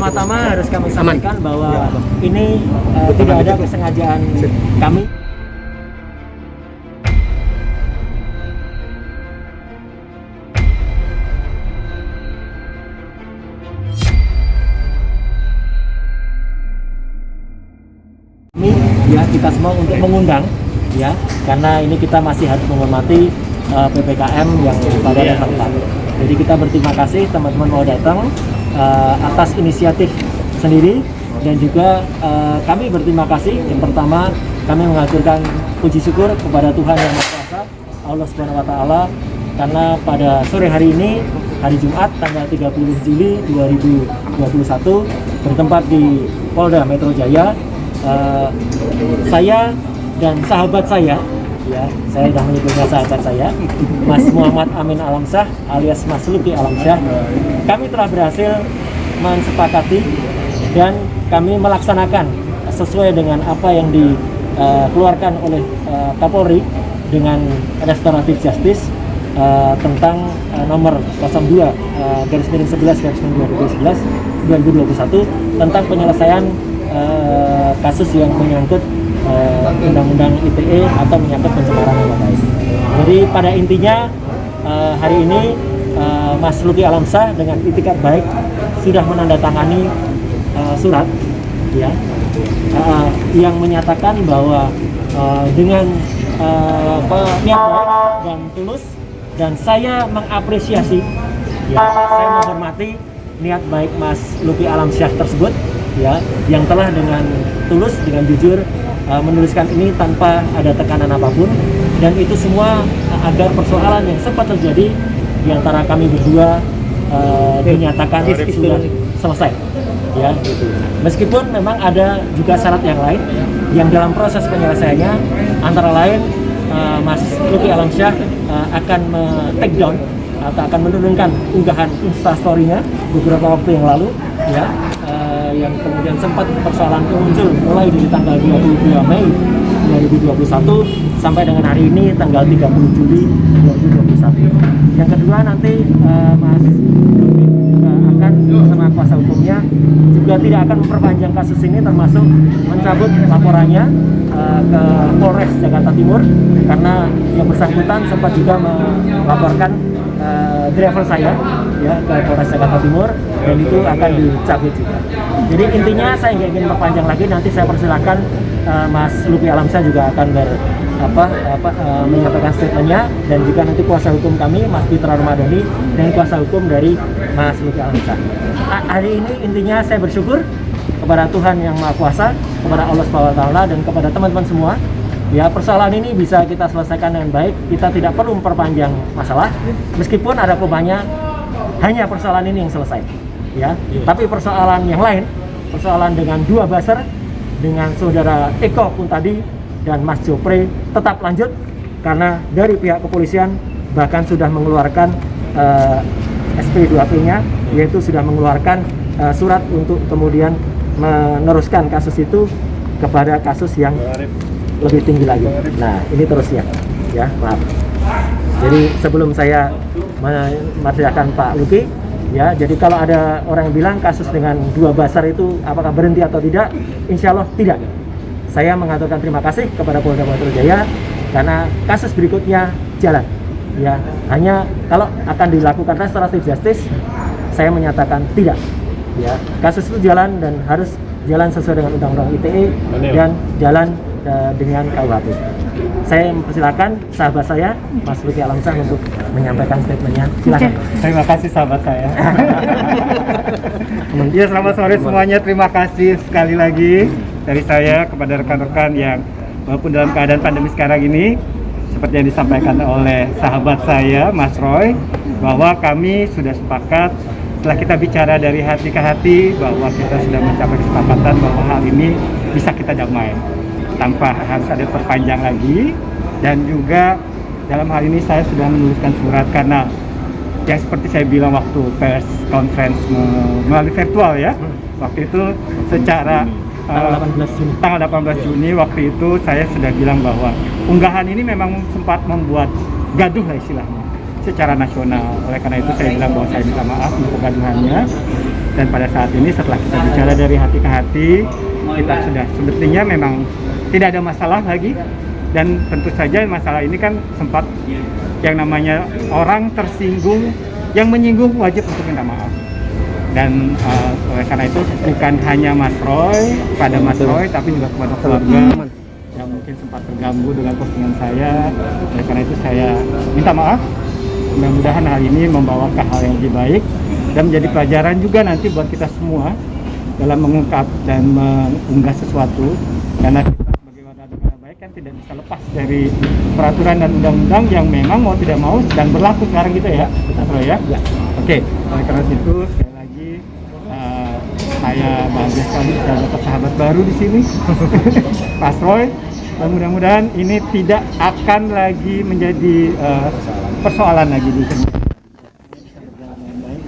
Pertama-tama harus kami sampaikan bahwa ini tidak ada kesengajaan kami. Ya, kita semua untuk mengundang ya, karena ini kita masih harus menghormati PPKM yang pada level 4. Jadi kita berterima kasih teman-teman mau datang atas inisiatif sendiri, dan juga kami berterima kasih. Yang pertama, kami mengaturkan puji syukur kepada Tuhan Yang Maha Kuasa, Allah Subhanahu wa taala, karena pada sore hari ini, hari Jumat tanggal 30 Juli 2021, bertempat di Polda Metro Jaya, saya dan sahabat saya, ya, saya sudah menyebutnya sahabat saya, Mas Muhammad Amin Alamsyah alias Mas Luki Alamsyah, kami telah berhasil mensepakati dan kami melaksanakan sesuai dengan apa yang dikeluarkan oleh Kapolri dengan Restoratif Justice tentang nomor 02/11/2021 tentang penyelesaian kasus yang menyangkut undang-undang ITE atau menyangkut pencemaran nama baik. Jadi pada intinya hari ini Mas Luki Alamsyah dengan itikat baik sudah menandatangani surat ya, yang menyatakan bahwa dengan niat baik dan tulus, dan saya mengapresiasi ya, saya menghormati niat baik Mas Luki Alamsyah tersebut ya, yang telah dengan tulus, dengan jujur menuliskan ini tanpa ada tekanan apapun, dan itu semua agar persoalan yang sempat terjadi di antara kami berdua dinyatakan sudah selesai ya gitu. Meskipun memang ada juga syarat yang lain yang dalam proses penyelesaiannya, antara lain Mas Luki Alamsyah akan take down atau akan menurunkan unggahan Instastory-nya beberapa waktu yang lalu ya, yang kemudian sempat persoalan itu muncul mulai dari tanggal 22 Mei 2021 sampai dengan hari ini tanggal 30 Juli 2021. Yang kedua, nanti Mas Luki juga akan bersama kuasa hukumnya juga tidak akan memperpanjang kasus ini, termasuk mencabut laporannya ke Polres Jakarta Timur, karena yang bersangkutan sempat juga melaporkan driver saya ya ke Polres Jakarta Timur, dan itu akan dicabut juga. Jadi intinya saya nggak ingin memperpanjang lagi, nanti saya persilakan Mas Luki Alamsyah juga akan menyampaikan statementnya, dan juga nanti kuasa hukum kami Mas Fitra Ramadhani dan kuasa hukum dari Mas Luki Alamsyah. Hari ini intinya saya bersyukur kepada Tuhan Yang Maha Kuasa, kepada Allah Subhanahu wa taala, dan kepada teman-teman semua. Ya, persoalan ini bisa kita selesaikan dengan baik. Kita tidak perlu memperpanjang masalah, meskipun ada kubahnya hanya persoalan ini yang selesai. Ya, tapi persoalan yang lain, persoalan dengan dua buzzer, dengan saudara Eko pun tadi dan Mas Jopre tetap lanjut, karena dari pihak kepolisian bahkan sudah mengeluarkan SP2P-nya, yaitu sudah mengeluarkan surat untuk kemudian meneruskan kasus itu kepada kasus yang lebih tinggi lagi. Nah, ini terusnya ya, maaf. Jadi sebelum saya mempersilakan Pak Luki ya, jadi kalau ada orang yang bilang kasus dengan dua buzzer itu apakah berhenti atau tidak, insya Allah tidak. Saya mengaturkan terima kasih kepada Polda Metro Jaya karena kasus berikutnya jalan ya. Hanya kalau akan dilakukan restoratif justice, saya menyatakan tidak ya. Kasus itu jalan dan harus jalan sesuai dengan Undang-Undang ITE dan jalan dengan KUHP. Saya mempersilakan sahabat saya Mas Luki Alamsyah untuk menyampaikan statementnya. Silakan. Terima kasih sahabat saya. Ya, selamat sore semuanya. Terima kasih sekali lagi dari saya kepada rekan-rekan yang walaupun dalam keadaan pandemi sekarang ini, seperti yang disampaikan oleh sahabat saya Mas Roy, bahwa kami sudah sepakat setelah kita bicara dari hati ke hati bahwa kita sudah mencapai kesepakatan bahwa hal ini bisa kita damai tanpa harus ada perpanjang lagi. Dan juga dalam hal ini saya sudah menuliskan surat karena yang seperti saya bilang waktu press conference melalui virtual ya, waktu itu secara tanggal 18 Juni waktu itu saya sudah bilang bahwa unggahan ini memang sempat membuat gaduh lah istilahnya secara nasional. Oleh karena itu saya bilang bahwa saya minta maaf untuk kegaduhannya, Dan pada saat ini setelah kita bicara dari hati ke hati, kita sudah sebetulnya memang tidak ada masalah lagi. Dan tentu saja masalah ini kan sempat yang namanya orang tersinggung, yang menyinggung wajib untuk minta maaf. Dan oleh karena itu bukan hanya Mas Roy, kepada Mas Roy, tapi juga kepada keluarga yang mungkin sempat terganggu dengan postingan saya. Oleh karena itu saya minta maaf. Mudah-mudahan hal ini membawa ke hal yang lebih baik dan menjadi pelajaran juga nanti buat kita semua dalam mengungkap dan mengunggah sesuatu, karena kita sebagai warga negara baik kan tidak bisa lepas dari peraturan dan undang-undang yang memang mau tidak mau sedang berlaku sekarang gitu ya, betul ya? Ya. Oke, oleh karena itu sekali lagi saya bahagia sekali bisa dapat sahabat baru di sini, Mas Roy. Dan mudah-mudahan ini tidak akan lagi menjadi persoalan lagi di sini.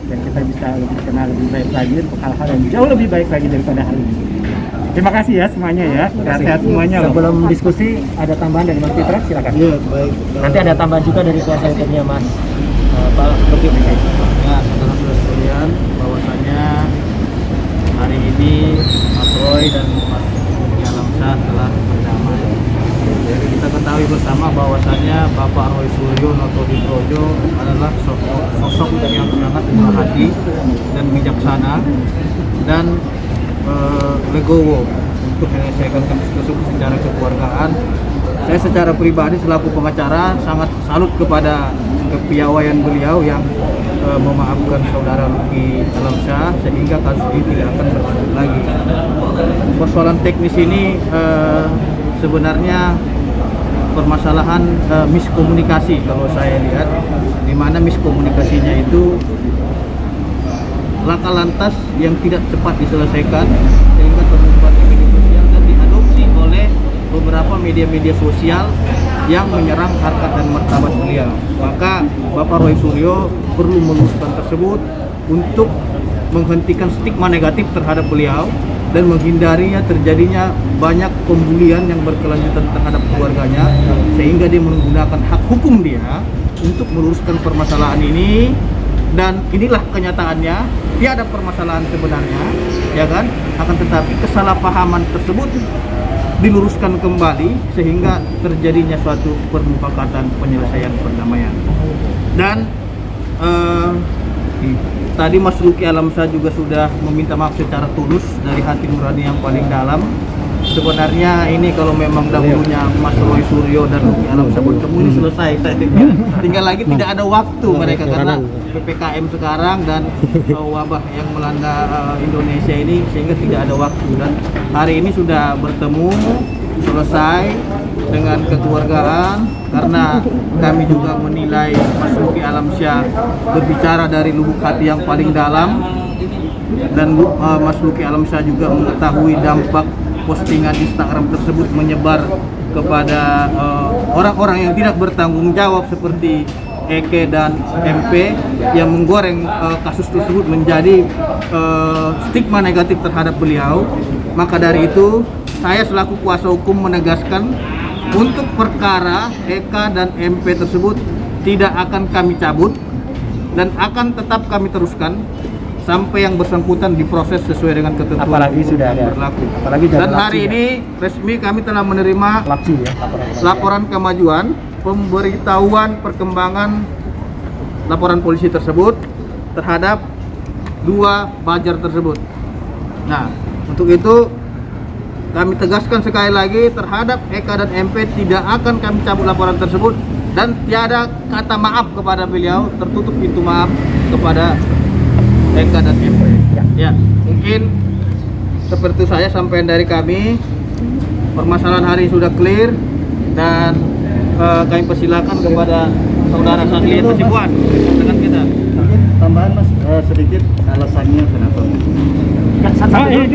Dan kita bisa lebih kenal lebih baik lagi untuk hal-hal yang jauh lebih baik lagi daripada hal ini. Terima kasih ya semuanya ya. Sehat semuanya. Sebelum diskusi ada tambahan dari Mas Fitra, silakan. Iya, baik. Nanti ada tambahan juga dari kuasa hukumnya Mas Pak Luki. Ya, saudara-saudara sekalian, bahwasanya hari ini Mas Roy dan Mas Luki Alamsyah telah berdamai. Jadi kita ketahui bersama bahwasanya Bapak Roy Suryo Noto Hidrojo adalah sosok yang sangat murah hati dan bijaksana dan legowo untuk menyelesaikan kasus tersebut secara kekeluargaan. Saya secara pribadi selaku pengacara sangat salut kepada kepiawaian beliau yang memaafkan saudara Luki Alamsyah sehingga kasus ini tidak akan berlanjut lagi. Persoalan teknis ini sebenarnya permasalahan miskomunikasi kalau saya lihat, di mana miskomunikasinya itu laka lantas yang tidak cepat diselesaikan sehingga terlibat di media sosial dan diadopsi oleh beberapa media-media sosial yang menyerang harkat dan martabat beliau. Maka Bapak Roy Suryo perlu meluruskan tersebut untuk menghentikan stigma negatif terhadap beliau dan menghindarinya terjadinya banyak pembulian yang berkelanjutan terhadap keluarganya, sehingga dia menggunakan hak hukum dia untuk meluruskan permasalahan ini. Dan inilah kenyataannya, tiada permasalahan sebenarnya, ya kan? Akan tetapi kesalahpahaman tersebut diluruskan kembali sehingga terjadinya suatu permufakatan penyelesaian perdamaian. Dan tadi Mas Luki Alamsyah juga sudah meminta maaf secara tulus dari hati nurani yang paling dalam. Sebenarnya ini kalau memang dahulunya Mas Roy Suryo dan Luki Alamsyah bertemu ini selesai. Tinggal lagi tidak ada waktu mereka karena PPKM sekarang dan wabah yang melanda Indonesia ini, sehingga tidak ada waktu. Dan hari ini sudah bertemu selesai dengan kekeluargaan, karena kami juga menilai Mas Luki Alamsyah berbicara dari lubuk hati yang paling dalam, dan Mas Luki Alamsyah juga mengetahui dampak postingan Instagram tersebut menyebar kepada orang-orang yang tidak bertanggung jawab seperti Eke dan MP yang menggoreng kasus tersebut menjadi stigma negatif terhadap beliau. Maka dari itu saya selaku kuasa hukum menegaskan untuk perkara Eka dan MP tersebut tidak akan kami cabut dan akan tetap kami teruskan sampai yang bersangkutan diproses sesuai dengan ketentuan apalagi sudah ada berlaku. Apalagi dan hari ini resmi kami telah menerima laporan kemajuan pemberitahuan perkembangan laporan polisi tersebut terhadap 2 bajar tersebut. Nah, untuk itu kami tegaskan sekali lagi terhadap Eka dan MP tidak akan kami cabut laporan tersebut dan tiada kata maaf kepada beliau, tertutup pintu maaf kepada Eka dan MP. Ya, mungkin seperti saya sampaikan dari kami, permasalahan hari sudah clear dan kami persilakan kepada saudara Sadlian Hasibuan dengan kita. Mungkin tambahan Mas sedikit alasannya kenapa? Ini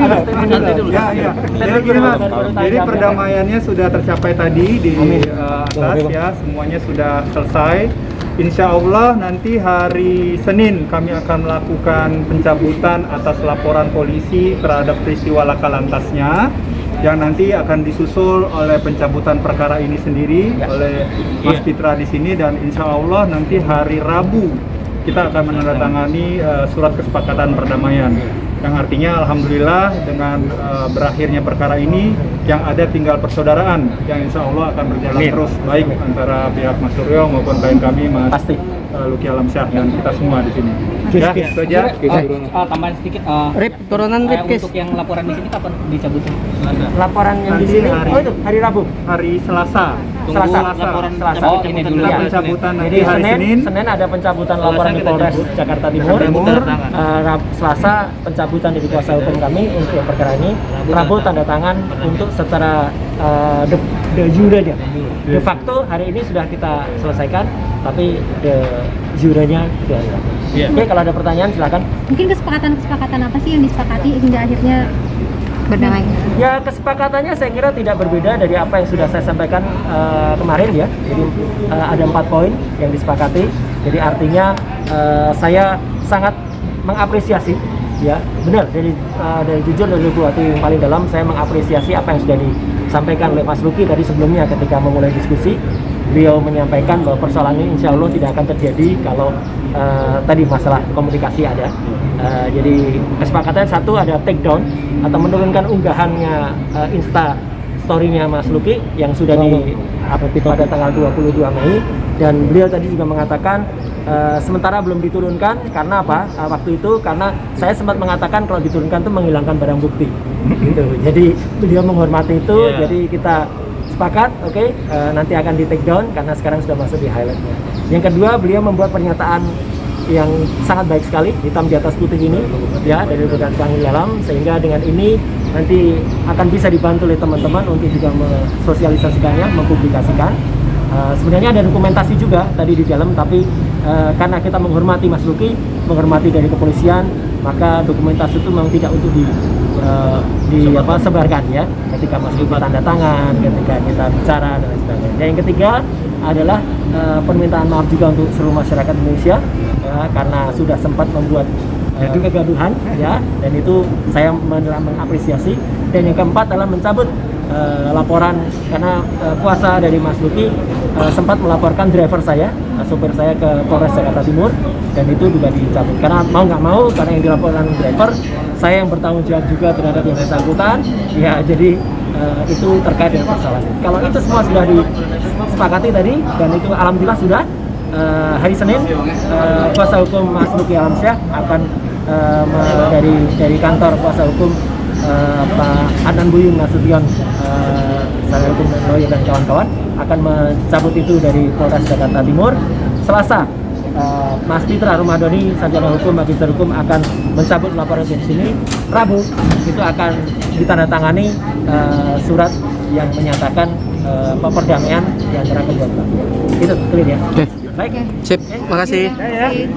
dulu. Ya. Jadi gini Mas, jadi perdamaiannya sudah tercapai tadi di atas ya, semuanya sudah selesai. Insya Allah nanti hari Senin kami akan melakukan pencabutan atas laporan polisi terhadap peristiwa laka lantasnya, yang nanti akan disusul oleh pencabutan perkara ini sendiri oleh Mas Fitra di sini, dan insya Allah nanti hari Rabu kita akan menandatangani surat kesepakatan perdamaian, yang artinya alhamdulillah dengan berakhirnya perkara ini yang ada tinggal persaudaraan yang insya Allah akan berjalan terus baik antara pihak Mas Suryo maupun klien kami Mas Pasti. Luki Alamsyah dan kita semua di sini. Ya, itu aja. Tambahan sedikit. Rip, turunan Rip, Kis. Untuk yang laporan di sini kapan dicabutnya? Laporan yang di Nanti sini, hari- oh itu hari Rabu. Hari Selasa. Tunggu Selasa. laporan Selasa. oh, ini dulu Kita ya. pencabutan nanti Jadi hari Senin. Senin ada pencabutan Selasa laporan di kita Polres cabut. Jakarta Timur. Selasa pencabutan dari kuasa hukum kami untuk yang perkara ini. Rabu tanda tangan untuk secara de jure dia. De facto hari ini sudah kita selesaikan, tapi de jurenya tidak ada. Iya. Oke, kalau ada pertanyaan silakan. Mungkin kesepakatan apa sih yang disepakati hingga akhirnya berdamai? Ya kesepakatannya saya kira tidak berbeda dari apa yang sudah saya sampaikan kemarin ya. Jadi ada 4 poin yang disepakati. Jadi artinya saya sangat mengapresiasi ya, benar dari jujur dari lubuk hati yang paling dalam saya mengapresiasi apa yang sudah disampaikan oleh Mas Luki tadi sebelumnya ketika memulai diskusi. Beliau menyampaikan bahwa persoalan ini insya Allah tidak akan terjadi kalau tadi masalah komunikasi ada. Jadi kesepakatan satu ada take down atau menurunkan unggahannya Insta story-nya Mas Luki yang sudah di-upload pada tanggal 22 Mei, dan beliau tadi juga mengatakan sementara belum diturunkan karena apa? Waktu itu karena saya sempat mengatakan kalau diturunkan itu menghilangkan barang bukti gitu. Jadi beliau menghormati itu, jadi kita sepakat, oke, nanti akan di take down karena sekarang sudah masuk di highlightnya. Yang kedua, beliau membuat pernyataan yang sangat baik sekali, hitam di atas putih ini ya, dari berbagai kami dalam, sehingga dengan ini nanti akan bisa dibantu oleh teman-teman untuk juga mensosialisasikannya, mempublikasikan. Sebenarnya ada dokumentasi juga tadi di dalam, tapi karena kita menghormati Mas Luki, menghormati dari kepolisian, maka dokumentasi itu memang tidak untuk sebarkan ya, ketika Mas Luki tanda tangan, ketika kita bicara dan lain sebagainya. Dan yang ketiga adalah permintaan maaf juga untuk seluruh masyarakat Indonesia ya, karena sudah sempat membuat kegaduhan ya, dan itu saya mengapresiasi. Dan yang keempat adalah mencabut laporan karena kuasa dari Mas Luki sempat melaporkan driver saya, sopir saya ke Polres Jakarta Timur, dan itu juga dicabut karena mau nggak mau, karena yang dilaporkan driver saya yang bertanggung jawab juga terhadap yang bersangkutan ya. Jadi itu terkait dengan persoalan ini. Kalau itu semua sudah disepakati tadi, dan itu alhamdulillah sudah hari Senin kuasa hukum Mas Luki Alamsyah akan dari kantor kuasa hukum Pak Adnan Buyung Nasution, Sarjana Hukum dan Lawyer dan kawan-kawan akan mencabut itu dari Polres Jakarta Timur. Selasa Mas Pitra Rumadoni, Sarjana Hukum, Magister Hukum akan mencabut laporan di sini. Rabu itu akan ditandatangani surat yang menyatakan perdamaian di antara kedua belah pihak. Itu clear ya. Oke. Baik. Sip, makasih. Oke.